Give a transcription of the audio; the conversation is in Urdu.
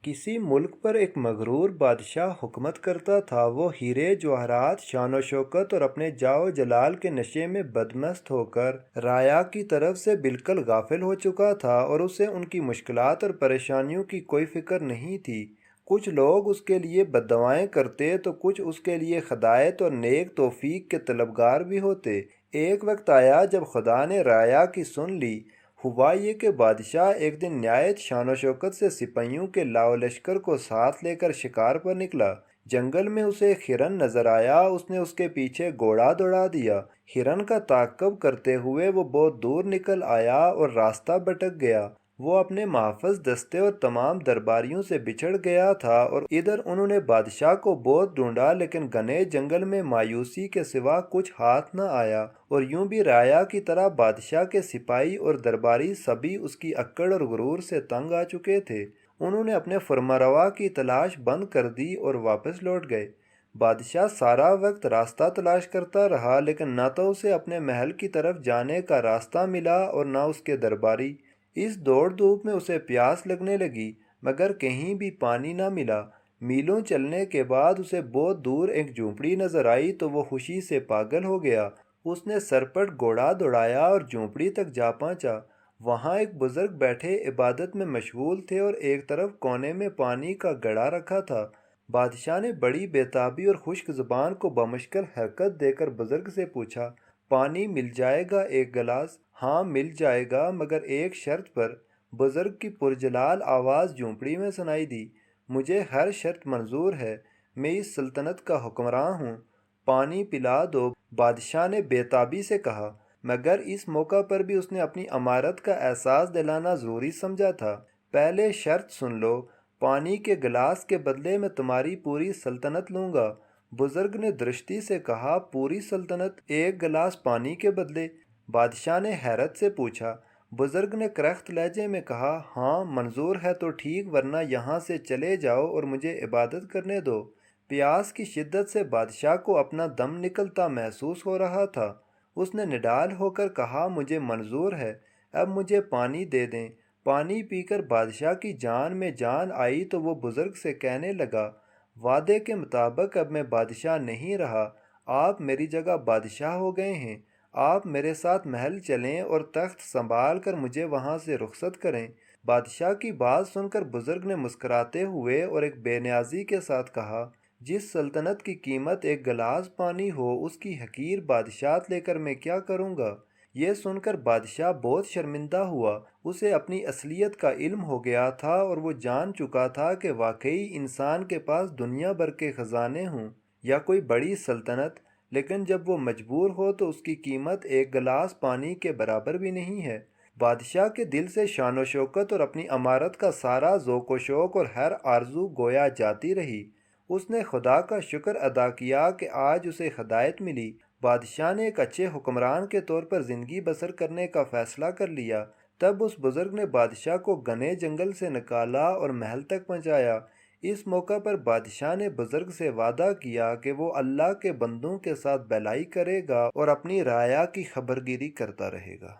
کسی ملک پر ایک مغرور بادشاہ حکومت کرتا تھا۔ وہ ہیرے جواہرات، شان و شوکت اور اپنے جاہ و جلال کے نشے میں بدمست ہو کر رعایا کی طرف سے بالکل غافل ہو چکا تھا، اور اسے ان کی مشکلات اور پریشانیوں کی کوئی فکر نہیں تھی۔ کچھ لوگ اس کے لیے بد دعائیں کرتے تو کچھ اس کے لیے ہدایت اور نیک توفیق کے طلبگار بھی ہوتے۔ ایک وقت آیا جب خدا نے رعایا کی سن لی۔ ہوا یہ کہ بادشاہ ایک دن نہایت شان و شوکت سے سپاہیوں کے لاؤ لشکر کو ساتھ لے کر شکار پر نکلا۔ جنگل میں اسے ایک ہرن نظر آیا، اس نے اس کے پیچھے گھوڑا دوڑا دیا۔ ہرن کا تعاقب کرتے ہوئے وہ بہت دور نکل آیا اور راستہ بھٹک گیا۔ وہ اپنے محافظ دستے اور تمام درباریوں سے بچھڑ گیا تھا، اور ادھر انہوں نے بادشاہ کو بہت ڈھونڈا، لیکن گھنے جنگل میں مایوسی کے سوا کچھ ہاتھ نہ آیا۔ اور یوں بھی رعایا کی طرح بادشاہ کے سپاہی اور درباری سبھی اس کی اکڑ اور غرور سے تنگ آ چکے تھے۔ انہوں نے اپنے فرمانروا کی تلاش بند کر دی اور واپس لوٹ گئے۔ بادشاہ سارا وقت راستہ تلاش کرتا رہا، لیکن نہ تو اسے اپنے محل کی طرف جانے کا راستہ ملا اور نہ اس کے درباری۔ اس دوڑ دھوپ میں اسے پیاس لگنے لگی، مگر کہیں بھی پانی نہ ملا۔ میلوں چلنے کے بعد اسے بہت دور ایک جھونپڑی نظر آئی تو وہ خوشی سے پاگل ہو گیا۔ اس نے سرپٹ گھوڑا دوڑایا اور جھونپڑی تک جا پہنچا۔ وہاں ایک بزرگ بیٹھے عبادت میں مشغول تھے اور ایک طرف کونے میں پانی کا گڑھا رکھا تھا۔ بادشاہ نے بڑی بےتابی اور خشک زبان کو بمشکل حرکت دے کر بزرگ سے پوچھا، پانی مل جائے گا ایک گلاس؟ ہاں مل جائے گا، مگر ایک شرط پر۔ بزرگ کی پرجلال آواز جھونپڑی میں سنائی دی، مجھے ہر شرط منظور ہے، میں اس سلطنت کا حکمراں ہوں، پانی پلا دو۔ بادشاہ نے بےتابی سے کہا، مگر اس موقع پر بھی اس نے اپنی امارت کا احساس دلانا ضروری سمجھا تھا۔ پہلے شرط سن لو، پانی کے گلاس کے بدلے میں تمہاری پوری سلطنت لوں گا۔ بزرگ نے درشتی سے کہا، پوری سلطنت ایک گلاس پانی کے بدلے؟ بادشاہ نے حیرت سے پوچھا۔ بزرگ نے کرخت لہجے میں کہا، ہاں منظور ہے تو ٹھیک، ورنہ یہاں سے چلے جاؤ اور مجھے عبادت کرنے دو۔ پیاس کی شدت سے بادشاہ کو اپنا دم نکلتا محسوس ہو رہا تھا۔ اس نے نڈال ہو کر کہا، مجھے منظور ہے، اب مجھے پانی دے دیں۔ پانی پی کر بادشاہ کی جان میں جان آئی تو وہ بزرگ سے کہنے لگا، وعدے کے مطابق اب میں بادشاہ نہیں رہا، آپ میری جگہ بادشاہ ہو گئے ہیں۔ آپ میرے ساتھ محل چلیں اور تخت سنبھال کر مجھے وہاں سے رخصت کریں۔ بادشاہ کی بات سن کر بزرگ نے مسکراتے ہوئے اور ایک بے نیازی کے ساتھ کہا، جس سلطنت کی قیمت ایک گلاس پانی ہو، اس کی حقیر بادشاہت لے کر میں کیا کروں گا؟ یہ سن کر بادشاہ بہت شرمندہ ہوا۔ اسے اپنی اصلیت کا علم ہو گیا تھا اور وہ جان چکا تھا کہ واقعی انسان کے پاس دنیا بھر کے خزانے ہوں یا کوئی بڑی سلطنت، لیکن جب وہ مجبور ہو تو اس کی قیمت ایک گلاس پانی کے برابر بھی نہیں ہے۔ بادشاہ کے دل سے شان و شوکت اور اپنی امارت کا سارا ذوق و شوق اور ہر آرزو گویا جاتی رہی۔ اس نے خدا کا شکر ادا کیا کہ آج اسے ہدایت ملی۔ بادشاہ نے ایک اچھے حکمران کے طور پر زندگی بسر کرنے کا فیصلہ کر لیا۔ تب اس بزرگ نے بادشاہ کو گھنے جنگل سے نکالا اور محل تک پہنچایا۔ اس موقع پر بادشاہ نے بزرگ سے وعدہ کیا کہ وہ اللہ کے بندوں کے ساتھ بھلائی کرے گا اور اپنی رعایا کی خبرگیری کرتا رہے گا۔